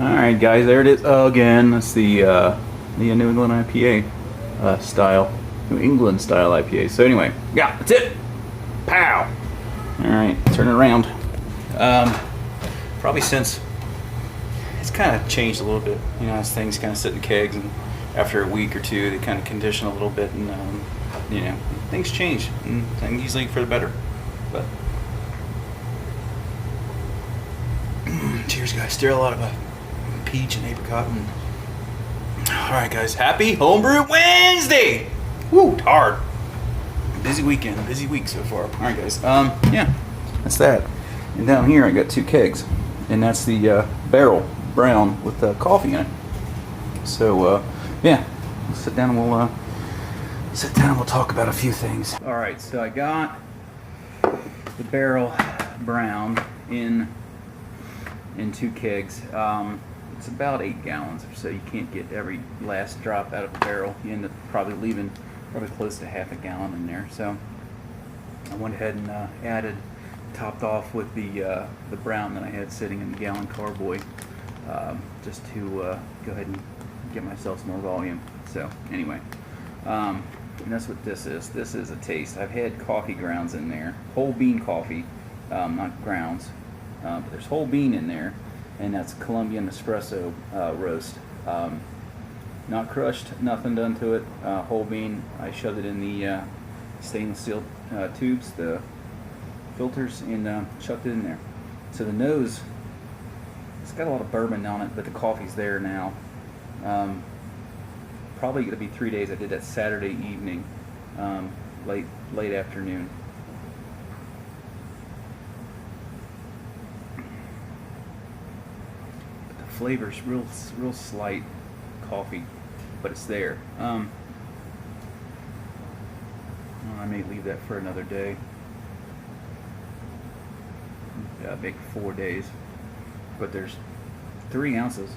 Alright guys, there it is again. That's the New England IPA style. New England style IPA. So anyway, yeah, that's it. Pow! Alright, turn it around. Probably since it's kind of changed a little bit, you know, as things kind of sit in kegs, and after a week or two they kind of condition a little bit, and you know, things change, and usually for the better. But cheers guys, still a lot of peach and apricot. And alright guys, happy Homebrew Wednesday! Woo, hard. Busy weekend, busy week so far. Alright guys, yeah, that's that. And down here I got 2 kegs, and that's the barrel brown with coffee in it. So yeah, we'll sit down and we'll talk about a few things. Alright, so I got the barrel brown in 2 kegs. It's about 8 gallons or so. You can't get every last drop out of the barrel. You end up probably leaving close to half a gallon in there. So I went ahead and topped off with the brown that I had sitting in the gallon carboy, just to go ahead and get myself some more volume. So anyway, and that's what this is. This is a taste. I've had coffee grounds in there, whole bean coffee, not grounds, but there's whole bean in there, and that's Colombian espresso roast. Not crushed, nothing done to it. Whole bean. I shoved it in the stainless steel tubes, the filters, and chucked it in there. So the nose, it's got a lot of bourbon on it, but the coffee's there now. Probably going to be 3 days. I did that Saturday evening, late afternoon. But the flavor's real slight coffee, but it's there. I may leave that for another day. Make 4 days, but there's 3 ounces.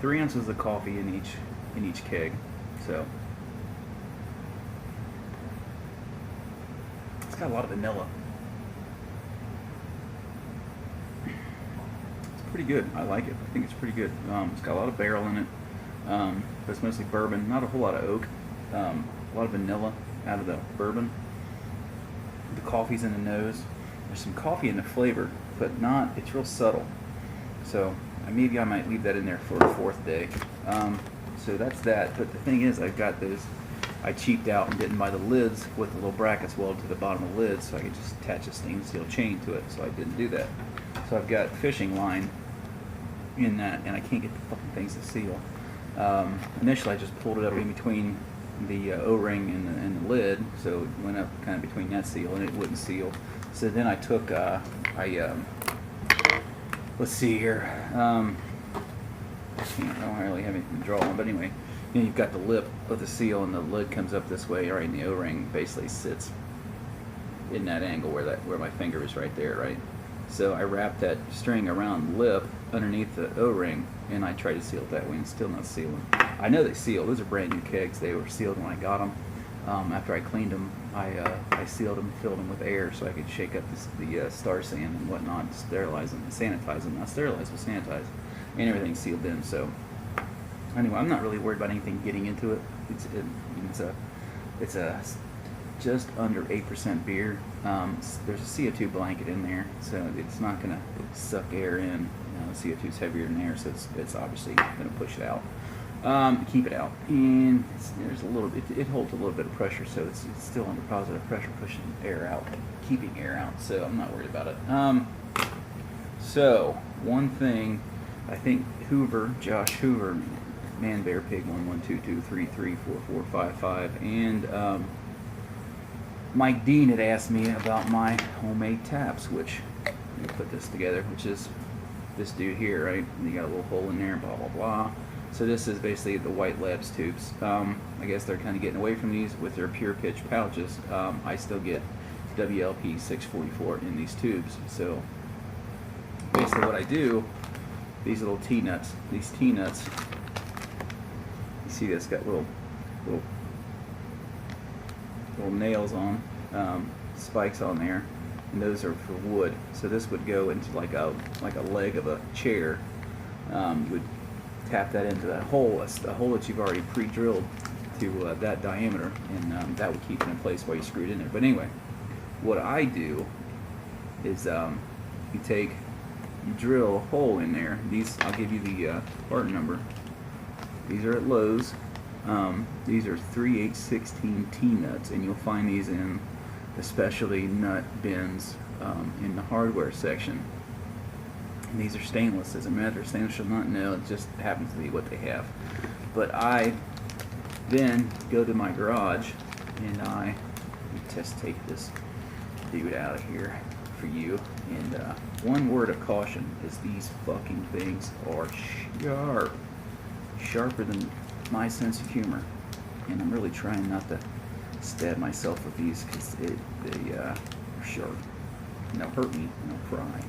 Three ounces of coffee in each keg, so it's got a lot of vanilla. It's pretty good. I like it. I think it's pretty good. It's got a lot of barrel in it, but it's mostly bourbon. Not a whole lot of oak. A lot of vanilla out of the bourbon. The coffee's in the nose. There's some coffee in the flavor, but not. It's real subtle. So maybe I might leave that in there for a 4th day. So that's that. But the thing is, I've got those. I cheaped out and didn't buy the lids with the little brackets welded to the bottom of the lid, so I could just attach a stainless steel chain to it. So I didn't do that. So I've got fishing line in that, and I can't get the fucking things to seal. Initially, I just pulled it up in between the O-ring and the lid, so it went up kind of between that seal, and it wouldn't seal. So then I took, let's see here, I don't really have anything to draw on, but anyway, you know, you've got the lip of the seal, and the lid comes up this way, right, and the O-ring basically sits in that angle where my finger is right there, right? So I wrapped that string around the lip underneath the O-ring, and I tried to seal it that way, and it's still not sealing. I know they seal. Those are brand new kegs. They were sealed when I got them. After I cleaned them, I sealed them, filled them with air so I could shake up the star sand and whatnot, sterilize them, sanitize them. Not sterilize, but sanitize, and everything's sealed in. So anyway, I'm not really worried about anything getting into it. It's a just under 8% beer. There's a CO2 blanket in there, so it's not going to suck air in. You know, CO2 is heavier than air, so it's obviously going to push it out. Keep it out, and there's a little bit. It holds a little bit of pressure, so it's still under positive pressure, pushing air out, keeping air out. So I'm not worried about it. So one thing, I think Josh Hoover, Man Bear Pig 1122334455, and Mike Dean had asked me about my homemade taps, which let me put this together, which is this dude here, right? And you got a little hole in there, blah blah blah. So this is basically the White Labs tubes. I guess they're kind of getting away from these with their pure pitch pouches. I still get WLP 644 in these tubes. So basically what I do, these little T-nuts, you see that's got little nails on. spikes on there, and those are for wood. So this would go into like a leg of a chair. You would tap that into that hole, a hole that you've already pre-drilled to that diameter, and that would keep it in place while you screw it in there. But anyway, what I do is you drill a hole in there. These, I'll give you the part number. These are at Lowe's. These are 3/8/16 T-nuts, and you'll find these in the specialty nut bins in the hardware section. And these are stainless. As a matter of stainless or not, no, it just happens to be what they have. But I then go to my garage and I test tape this dude out of here for you. And one word of caution is these fucking things are sharp. Sharper than my sense of humor. And I'm really trying not to stab myself with these because they are sharp. And they'll hurt me and they'll cry.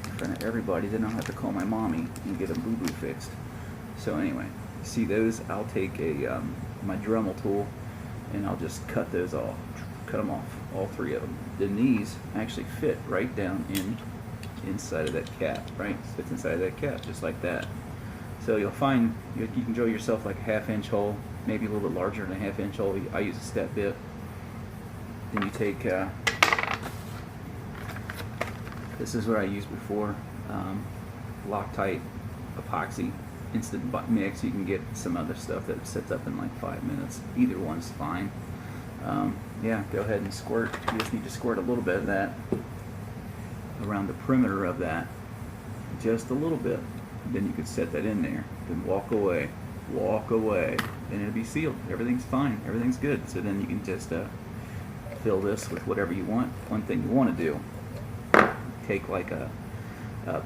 In front of everybody, then I'll have to call my mommy and get a boo-boo fixed. So anyway, see those? I'll take my Dremel tool and I'll just cut those off. Cut them off, all three of them. Then these actually fit right down inside of that cap, right? Fits inside of that cap, just like that. So you'll find you can drill yourself like a 1/2 inch hole, maybe a little bit larger than a 1/2 inch hole. I use a step bit. Then you take, this is what I used before, Loctite epoxy instant mix. You can get some other stuff that sets up in like 5 minutes. Either one's fine. Yeah, go ahead and squirt. You just need to squirt a little bit of that around the perimeter of that, just a little bit. Then you could set that in there. Then walk away, and it'll be sealed. Everything's fine. Everything's good. So then you can just fill this with whatever you want. One thing you want to do: take like a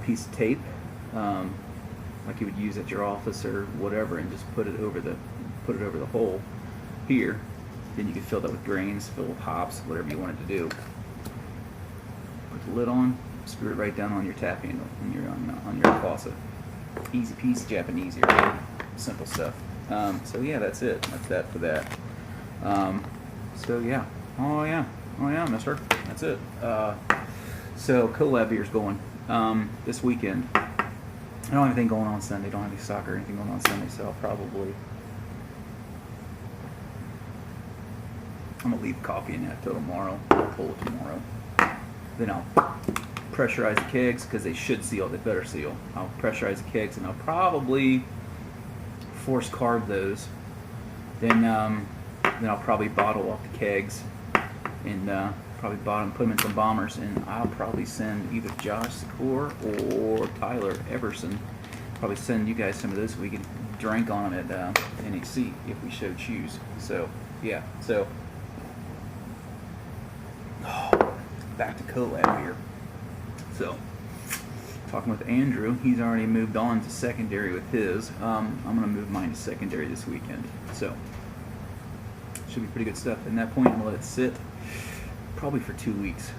piece of tape, like you would use at your office or whatever, and just put it over the hole here. Then you can fill that with grains, fill with hops, whatever you want it to do. Put the lid on, screw it right down on your tap handle on your faucet. Easy peasy, Japanese here. Simple stuff. So yeah, that's it. That's that for that. So yeah. Oh yeah, mister. That's it. So collab beer's going this weekend. I don't have anything going on Sunday. Don't have any soccer or anything going on Sunday, so I'm gonna leave coffee in that till tomorrow. I'll pull it tomorrow. Then I'll pressurize the kegs because they should seal. They better seal. I'll pressurize the kegs and I'll probably force carb those. Then I'll probably bottle off the kegs and probably put them in some bombers, and I'll probably send either Josh Secor or Tyler Everson. Probably send you guys some of those so we can drink on them at NHC if we so choose. So yeah. So back to collab here. So talking with Andrew, he's already moved on to secondary with his. I'm gonna move mine to secondary this weekend. So should be pretty good stuff. At that point, I'm gonna let it sit probably for 2 weeks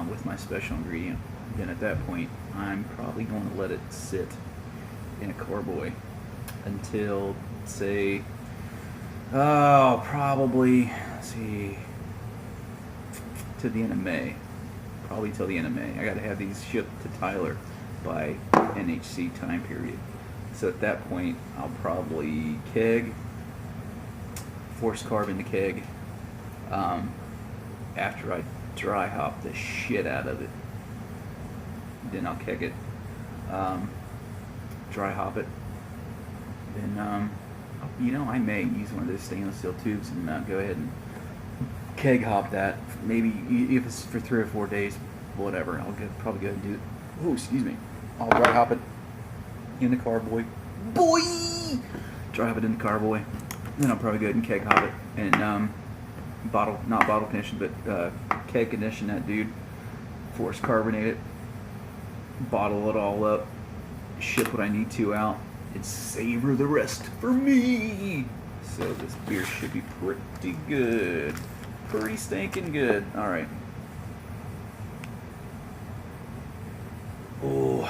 with my special ingredient. Then at that point, I'm probably going to let it sit in a carboy until, say, probably, let's see, to the end of May. Probably till the end of May. I got to have these shipped to Tyler by NHC time period. So at that point, I'll probably keg, force carb in the keg, after I dry hop the shit out of it. Then I'll keg it, dry hop it. Then, I may use one of those stainless steel tubes and go ahead and keg hop that. Maybe if it's for 3 or 4 days, whatever. I'll probably go ahead and do it. Oh, excuse me. I'll dry hop it in the carboy. Dry hop it in the carboy. Then I'll probably go ahead and keg hop it and not bottle condition, but keg condition that dude. Force carbonate it. Bottle it all up. Ship what I need to out. And savor the rest for me. So this beer should be pretty good. Pretty stinking good. Alright. Oh.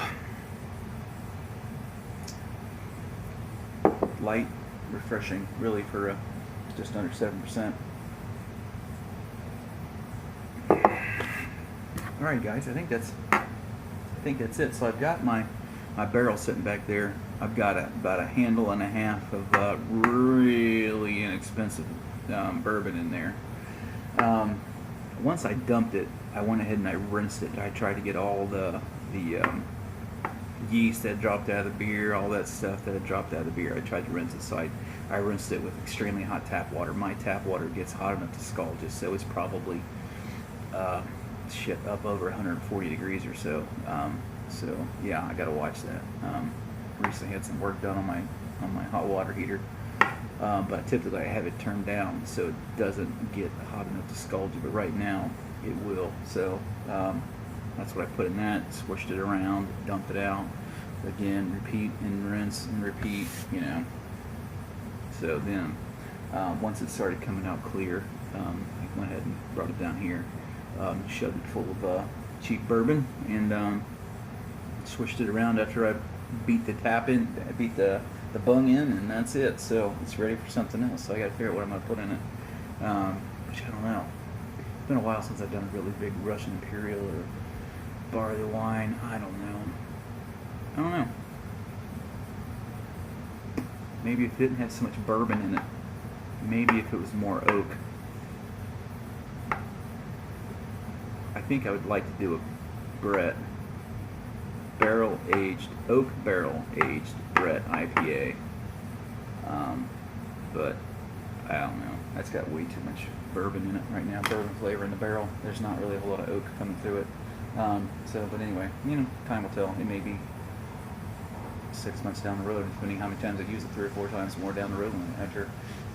Light, refreshing, really, for just under 7%. All right, guys, I think that's it. So I've got my barrel sitting back there. I've got about a handle and a half of really inexpensive bourbon in there. Once I dumped it, I went ahead and I rinsed it. I tried to get all the yeast that dropped out of the beer, all that stuff that had dropped out of the beer. I tried to rinse it, so I rinsed it with extremely hot tap water. My tap water gets hot enough to scald you, so it's probably up over 140 degrees or so. So yeah, I gotta watch that. Recently had some work done on my hot water heater, but typically I have it turned down so it doesn't get hot enough to scald you. But right now it will. So that's what I put in that. Swished it around, dumped it out. Again, repeat and rinse and repeat. You know. So then, once it started coming out clear, I went ahead and brought it down here, shoved it full of cheap bourbon, and swished it around after I beat the bung in, and that's it. So it's ready for something else. So I got to figure out what I'm gonna put in it, which I don't know. It's been a while since I've done a really big Russian Imperial or barley wine. I don't know. Maybe if it didn't have so much bourbon in it. Maybe if it was more oak. I think I would like to do a Brett oak barrel aged Brett IPA. But I don't know. That's got way too much bourbon in it right now. Bourbon flavor in the barrel. There's not really a whole lot of oak coming through it. But anyway, time will tell. It may be 6 months down the road, depending how many times I use it, 3 or 4 times more down the road after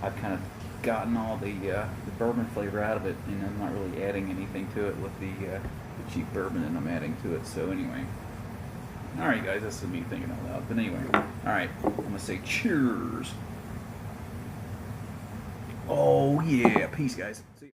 I've kind of gotten all the bourbon flavor out of it, and I'm not really adding anything to it with the cheap bourbon that I'm adding to it. So anyway, all right, guys, this is me thinking out loud. But anyway, all right, I'm gonna say cheers. Oh yeah, peace, guys. See ya.